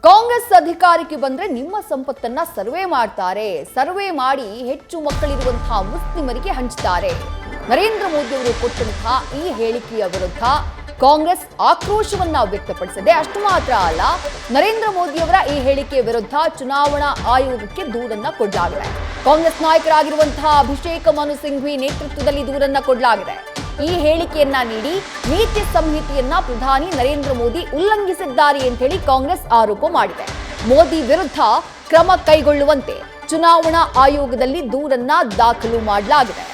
ಕಾಂಗ್ರೆಸ್ ಅಧಿಕಾರಕ್ಕೆ ಬಂದ್ರೆ ನಿಮ್ಮ ಸಂಪತ್ತನ್ನ ಸರ್ವೆ ಮಾಡ್ತಾರೆ. ಸರ್ವೆ ಮಾಡಿ ಹೆಚ್ಚು ಮಕ್ಕಳಿರುವಂತಹ ಮುಸ್ಲಿಮರಿಗೆ ಹಂಚುತ್ತಾರೆ. ನರೇಂದ್ರ ಮೋದಿ ಅವರು ಕೊಟ್ಟಂತಹ ಈ ಹೇಳಿಕೆಯ ವಿರುದ್ಧ ಕಾಂಗ್ರೆಸ್ ಆಕ್ರೋಶವನ್ನ ವ್ಯಕ್ತಪಡಿಸಿದೆ. ಅಷ್ಟು ಮಾತ್ರ ಅಲ್ಲ, ನರೇಂದ್ರ ಮೋದಿ ಅವರ ಈ ಹೇಳಿಕೆಯ ವಿರುದ್ಧ ಚುನಾವಣಾ ಆಯೋಗಕ್ಕೆ ದೂರನ್ನ ಕೊಡಲಾಗಿದೆ. ಕಾಂಗ್ರೆಸ್ ನಾಯಕರಾಗಿರುವಂತಹ ಅಭಿಷೇಕ್ ಮನು ಸಿಂಘ್ವಿ ನೇತೃತ್ವದಲ್ಲಿ ದೂರನ್ನ ಕೊಡಲಾಗಿದೆ. ಈ ಹೇಳಿಕೆಯನ್ನ ನೀಡಿ ನೀತಿ ಸಂಹಿತೆಯನ್ನ ಪ್ರಧಾನಿ ನರೇಂದ್ರ ಮೋದಿ ಉಲ್ಲಂಘಿಸಿದ್ದಾರೆ ಅಂತ ಹೇಳಿ ಕಾಂಗ್ರೆಸ್ ಆರೋಪ ಮಾಡಿದೆ. ಮೋದಿ ವಿರುದ್ಧ ಕ್ರಮ ಕೈಗೊಳ್ಳುವಂತೆ ಚುನಾವಣಾ ಆಯೋಗದಲ್ಲಿ ದೂರನ್ನ ದಾಖಲು ಮಾಡಲಾಗಿದೆ.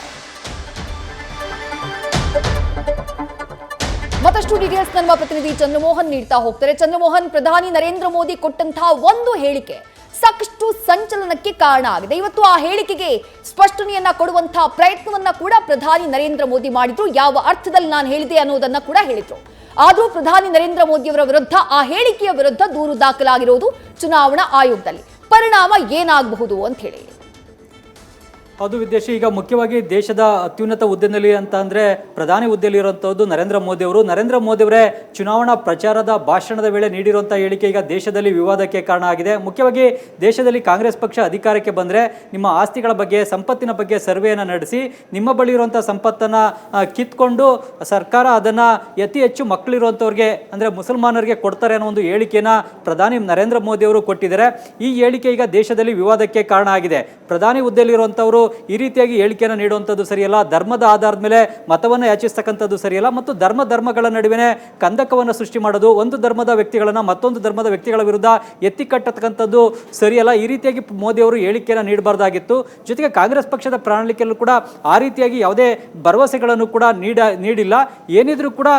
ಮತ್ತಷ್ಟು ಡೀಟೇಲ್ಸ್ ನಮ್ಮ ಪ್ರತಿನಿಧಿ ಚಂದ್ರಮೋಹನ್ ನೀಡ್ತಾ ಹೋಗ್ತಾರೆ. ಚಂದ್ರಮೋಹನ್, ಪ್ರಧಾನಿ ನರೇಂದ್ರ ಮೋದಿ ಕೊಟ್ಟಂತಹ ಒಂದು ಹೇಳಿಕೆ ಸಾಕಷ್ಟು ಸಂಚಲನಕ್ಕೆ ಕಾರಣ ಆಗಿದೆ. ಇವತ್ತು ಆ ಹೇಳಿಕೆಗೆ ಸ್ಪಷ್ಟನೆಯನ್ನ ಕೊಡುವಂತಹ ಪ್ರಯತ್ನವನ್ನ ಕೂಡ ಪ್ರಧಾನಿ ನರೇಂದ್ರ ಮೋದಿ ಮಾಡಿದ್ರು. ಯಾವ ಅರ್ಥದಲ್ಲಿ ನಾನು ಹೇಳಿದೆ ಅನ್ನೋದನ್ನ ಕೂಡ ಹೇಳಿದ್ರು. ಆದರೂ ಪ್ರಧಾನಿ ನರೇಂದ್ರ ಮೋದಿಯವರ ವಿರುದ್ಧ ಆ ಹೇಳಿಕೆಯ ವಿರುದ್ಧ ದೂರು ದಾಖಲಾಗಿರುವುದು ಚುನಾವಣಾ ಆಯೋಗದಲ್ಲಿ. ಪರಿಣಾಮ ಏನಾಗಬಹುದು ಅಂತ ಹೇಳಿ? ಅದು ವಿದೇಶಿ ಈಗ ಮುಖ್ಯವಾಗಿ ದೇಶದ ಅತ್ಯುನ್ನತ ಹುದ್ದೆಯಲ್ಲಿ ಅಂತ ಅಂದರೆ ಪ್ರಧಾನಿ ಹುದ್ದೆಯಲ್ಲಿ ಇರುವಂಥದ್ದು ನರೇಂದ್ರ ಮೋದಿ ಅವರು. ನರೇಂದ್ರ ಮೋದಿ ಅವರೇ ಚುನಾವಣಾ ಪ್ರಚಾರದ ಭಾಷಣದ ವೇಳೆ ನೀಡಿರುವಂಥ ಹೇಳಿಕೆ ಈಗ ದೇಶದಲ್ಲಿ ವಿವಾದಕ್ಕೆ ಕಾರಣ ಆಗಿದೆ. ಮುಖ್ಯವಾಗಿ ದೇಶದಲ್ಲಿ ಕಾಂಗ್ರೆಸ್ ಪಕ್ಷ ಅಧಿಕಾರಕ್ಕೆ ಬಂದರೆ ನಿಮ್ಮ ಆಸ್ತಿಗಳ ಬಗ್ಗೆ, ಸಂಪತ್ತಿನ ಬಗ್ಗೆ ಸರ್ವೆಯನ್ನು ನಡೆಸಿ ನಿಮ್ಮ ಬಳಿ ಇರುವಂಥ ಸಂಪತ್ತನ್ನು ಕಿತ್ಕೊಂಡು ಸರ್ಕಾರ ಅದನ್ನು ಅತಿ ಹೆಚ್ಚು ಮಕ್ಕಳಿರುವಂಥವ್ರಿಗೆ ಅಂದರೆ ಮುಸಲ್ಮಾನರಿಗೆ ಕೊಡ್ತಾರೆ ಅನ್ನೋ ಒಂದು ಹೇಳಿಕೆಯನ್ನು ಪ್ರಧಾನಿ ನರೇಂದ್ರ ಮೋದಿ ಅವರು ಕೊಟ್ಟಿದ್ದಾರೆ. ಈ ಹೇಳಿಕೆ ಈಗ ದೇಶದಲ್ಲಿ ವಿವಾದಕ್ಕೆ ಕಾರಣ ಆಗಿದೆ. ಪ್ರಧಾನಿ ಹುದ್ದೆಯಲ್ಲಿರುವಂಥವರು ಈ ರೀತಿಯಾಗಿ ಹೇಳಿಕೆಯನ್ನು ನೀಡುವಂಥದ್ದು ಸರಿಯಲ್ಲ. ಧರ್ಮದ ಆಧಾರದ ಮೇಲೆ ಮತವನ್ನು ಯಾಚಿಸ್ತಕ್ಕಂಥದ್ದು ಸರಿಯಲ್ಲ ಮತ್ತು ಧರ್ಮಗಳ ನಡುವೆ ಕಂದಕವನ್ನು ಸೃಷ್ಟಿ ಮಾಡೋದು, ಒಂದು ಧರ್ಮದ ವ್ಯಕ್ತಿಗಳನ್ನು ಮತ್ತೊಂದು ಧರ್ಮದ ವ್ಯಕ್ತಿಗಳ ವಿರುದ್ಧ ಎತ್ತಿ ಕಟ್ಟತಕ್ಕಂಥದ್ದು ಸರಿಯಲ್ಲ. ಈ ರೀತಿಯಾಗಿ ಮೋದಿ ಅವರು ಹೇಳಿಕೆಯನ್ನು ನೀಡಬಾರ್ದಾಗಿತ್ತು. ಜೊತೆಗೆ ಕಾಂಗ್ರೆಸ್ ಪಕ್ಷದ ಪ್ರಣಾಳಿಕೆಯಲ್ಲೂ ಕೂಡ ಆ ರೀತಿಯಾಗಿ ಯಾವುದೇ ಭರವಸೆಗಳನ್ನು ಕೂಡ ನೀಡಿಲ್ಲ. ಏನಿದ್ರೂ ಕೂಡ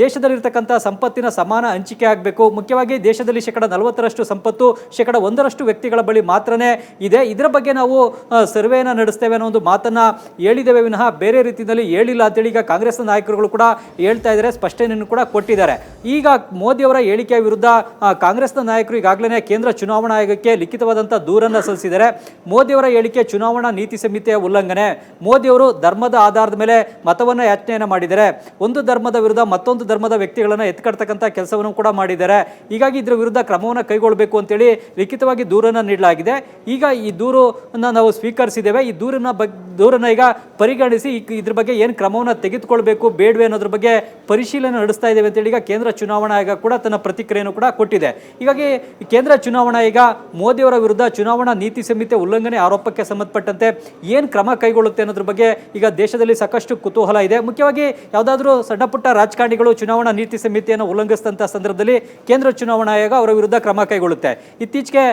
ದೇಶದಲ್ಲಿರ್ತಕ್ಕಂಥ ಸಂಪತ್ತಿನ ಸಮಾನ ಹಂಚಿಕೆ ಆಗಬೇಕು. ಮುಖ್ಯವಾಗಿ ದೇಶದಲ್ಲಿ 40% ಸಂಪತ್ತು 1% ವ್ಯಕ್ತಿಗಳ ಬಳಿ ಮಾತ್ರನೇ ಇದೆ. ಇದರ ಬಗ್ಗೆ ನಾವು ಸರ್ವೆಯನ್ನು ನಡೆಸ್ತೇವೆ ಅನ್ನೋ ಒಂದು ಮಾತನ್ನ ಹೇಳಿದ್ದೇವೆ ವಿನಃ ಬೇರೆ ರೀತಿಯಲ್ಲಿ ಹೇಳಿಲ್ಲ ಅಂತೇಳಿ ಈಗ ಕಾಂಗ್ರೆಸ್ ನಾಯಕರುಗಳು ಕೂಡ ಹೇಳ್ತಾ ಇದ್ದಾರೆ, ಸ್ಪಷ್ಟನೆಯನ್ನು ಕೂಡ ಕೊಟ್ಟಿದ್ದಾರೆ. ಈಗ ಮೋದಿ ಅವರ ಹೇಳಿಕೆಯ ವಿರುದ್ಧ ಕಾಂಗ್ರೆಸ್ನ ನಾಯಕರು ಈಗಾಗಲೇ ಕೇಂದ್ರ ಚುನಾವಣಾ ಆಯೋಗಕ್ಕೆ ಲಿಖಿತವಾದಂಥ ದೂರನ್ನು ಸಲ್ಲಿಸಿದ್ದಾರೆ. ಮೋದಿ ಅವರ ಹೇಳಿಕೆ ಚುನಾವಣಾ ನೀತಿ ಸಂಹಿತೆಯ ಉಲ್ಲಂಘನೆ. ಮೋದಿ ಅವರು ಧರ್ಮದ ಆಧಾರದ ಮೇಲೆ ಮತವನ್ನು ಯಾಚನೆಯನ್ನು ಮಾಡಿದ್ದಾರೆ. ಒಂದು ಧರ್ಮದ ವಿರುದ್ಧ ಮತ್ತೊಂದು ಧರ್ಮದ ವ್ಯಕ್ತಿಗಳನ್ನು ಎತ್ಕಡ್ತಕ್ಕಂಥ ಕೆಲಸವನ್ನು ಕೂಡ ಮಾಡಿದ್ದಾರೆ. ಹೀಗಾಗಿ ಇದರ ವಿರುದ್ಧ ಕ್ರಮವನ್ನು ಕೈಗೊಳ್ಳಬೇಕು ಅಂತೇಳಿ ಲಿಖಿತವಾಗಿ ದೂರನ್ನು ನೀಡಲಾಗಿದೆ. ಈಗ ಈ ದೂರನ್ನು ನಾವು ಸ್ವೀಕರಿಸಿದ್ದೇವೆ. ಈ ದೂರನ್ನ ಈಗ ಪರಿಗಣಿಸಿ ಇದ್ರ ಬಗ್ಗೆ ಏನು ಕ್ರಮವನ್ನು ತೆಗೆದುಕೊಳ್ಬೇಕು ಬೇಡವೆ ಅನ್ನೋದ್ರ ಬಗ್ಗೆ ಪರಿಶೀಲನೆ ನಡೆಸ್ತಾ ಇದ್ದೇವೆ ಅಂತೇಳಿ ಈಗ ಕೇಂದ್ರ ಚುನಾವಣಾ ಆಯೋಗ ಕೂಡ ತನ್ನ ಪ್ರತಿಕ್ರಿಯೆಯನ್ನು ಕೂಡ ಕೊಟ್ಟಿದೆ. ಹೀಗಾಗಿ ಕೇಂದ್ರ ಚುನಾವಣಾ ಆಯೋಗ ಮೋದಿ ಅವರ ವಿರುದ್ಧ ಚುನಾವಣಾ ನೀತಿ ಸಂಹಿತೆ ಉಲ್ಲಂಘನೆ ಆರೋಪಕ್ಕೆ ಸಂಬಂಧಪಟ್ಟಂತೆ ಏನು ಕ್ರಮ ಕೈಗೊಳ್ಳುತ್ತೆ ಅನ್ನೋದ್ರ ಬಗ್ಗೆ ಈಗ ದೇಶದಲ್ಲಿ ಸಾಕಷ್ಟು ಕುತೂಹಲ ಇದೆ. ಮುಖ್ಯವಾಗಿ ಯಾವುದಾದ್ರೂ ಸಣ್ಣ ಪುಟ್ಟ ರಾಜಕಾರಣಿಗಳು ಚುನಾವಣಾ ನೀತಿ ಸಂಹಿತೆಯನ್ನು ಉಲ್ಲಂಘಿಸಿದಂಥ ಸಂದರ್ಭದಲ್ಲಿ ಕೇಂದ್ರ ಚುನಾವಣಾ ಆಯೋಗ ಅವರ ವಿರುದ್ಧ ಕ್ರಮ ಕೈಗೊಳ್ಳುತ್ತೆ. ಇತ್ತೀಚೆಗೆ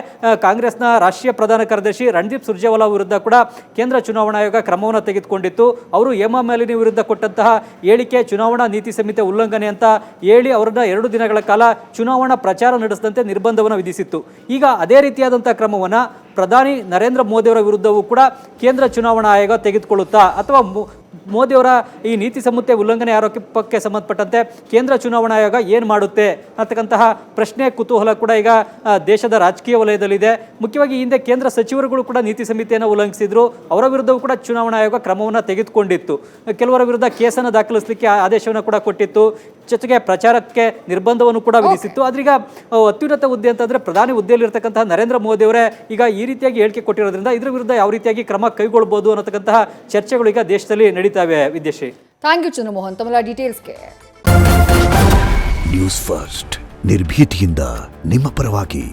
ಕಾಂಗ್ರೆಸ್ನ ರಾಷ್ಟ್ರೀಯ ಪ್ರಧಾನ ಕಾರ್ಯದರ್ಶಿ ರಣದೀಪ್ ಸುರ್ಜೇವಾಲಾ ವಿರುದ್ಧ ಕೂಡ ಕೇಂದ್ರ ಚುನಾವಣಾ ಆಯೋಗ ಕ್ರಮವನ್ನು ತೆಗೆದುಕೊಂಡಿತ್ತು. ಅವರು ಹೇಮಾ ಮಾಲಿನಿ ವಿರುದ್ಧ ಕೊಟ್ಟಂತಹ ಹೇಳಿಕೆ ಚುನಾವಣಾ ನೀತಿ ಸಂಹಿತೆ ಉಲ್ಲಂಘನೆ ಅಂತ ಹೇಳಿ ಅವರನ್ನ 2 ದಿನಗಳ ಕಾಲ ಚುನಾವಣಾ ಪ್ರಚಾರ ನಡೆಸದಂತೆ ನಿರ್ಬಂಧವನ್ನು ವಿಧಿಸಿತ್ತು. ಈಗ ಅದೇ ರೀತಿಯಾದಂತಹ ಕ್ರಮವನ್ನು ಪ್ರಧಾನಿ ನರೇಂದ್ರ ಮೋದಿ ಅವರ ವಿರುದ್ಧವೂ ಕೂಡ ಕೇಂದ್ರ ಚುನಾವಣಾ ಆಯೋಗ ತೆಗೆದುಕೊಳ್ಳುತ್ತಾ ಅಥವಾ ಮೋದಿಯವರ ಈ ನೀತಿ ಸಂಹಿತೆ ಉಲ್ಲಂಘನೆ ಆರೋಪಕ್ಕೆ ಸಂಬಂಧಪಟ್ಟಂತೆ ಕೇಂದ್ರ ಚುನಾವಣಾ ಆಯೋಗ ಏನು ಮಾಡುತ್ತೆ ಅಂತಕ್ಕಂತಹ ಪ್ರಶ್ನೆ ಕುತೂಹಲ ಕೂಡ ಈಗ ದೇಶದ ರಾಜಕೀಯ ವಲಯದಲ್ಲಿದೆ. ಮುಖ್ಯವಾಗಿ ಹಿಂದೆ ಕೇಂದ್ರ ಸಚಿವರುಗಳು ಕೂಡ ನೀತಿ ಸಂಹಿತೆಯನ್ನು ಉಲ್ಲಂಘಿಸಿದ್ರು. ಅವರ ವಿರುದ್ಧವೂ ಕೂಡ ಚುನಾವಣಾ ಆಯೋಗ ಕ್ರಮವನ್ನು ತೆಗೆದುಕೊಂಡಿತ್ತು. ಕೆಲವರ ವಿರುದ್ಧ ಕೇಸನ್ನು ದಾಖಲಿಸಲಿಕ್ಕೆ ಆದೇಶವನ್ನು ಕೂಡ ಕೊಟ್ಟಿತ್ತು. ಜೊತೆಗೆ ಪ್ರಚಾರಕ್ಕೆ ನಿರ್ಬಂಧವನ್ನು ಕೂಡ ವಿಧಿಸಿತ್ತು. ಆದ್ರೀಗ ಅತ್ಯುನ್ನತ ಹುದ್ದೆ ಅಂತಂದ್ರೆ ಪ್ರಧಾನಿ ಹುದ್ದೆಯಲ್ಲಿರ್ತಕ್ಕಂತಹ ನರೇಂದ್ರ ಮೋದಿ ಅವರೇ ಈಗ ಈ ರೀತಿಯಾಗಿ ಹೇಳಿಕೆ ಕೊಟ್ಟಿರೋದ್ರಿಂದ ಇದರ ವಿರುದ್ಧ ಯಾವ ರೀತಿಯಾಗಿ ಕ್ರಮ ಕೈಗೊಳ್ಳಬಹುದು ಅನ್ನತಕ್ಕಂತಹ ಚರ್ಚೆಗಳು ಈಗ ದೇಶದಲ್ಲಿ ನಡೀತಾವೆ. ವಿದ್ಯಾಶ್ರೀ, ಥ್ಯಾಂಕ್ ಯು ಚಂದ್ರಮೋಹನ್ ತಮ್ಮ ಡೀಟೇಲ್ಸ್ಗೆ. ನ್ಯೂಸ್ ಫಸ್ಟ್ ನಿರ್ಭೀತಿಯಿಂದ ನಿಮ್ಮ ಪರವಾಗಿ.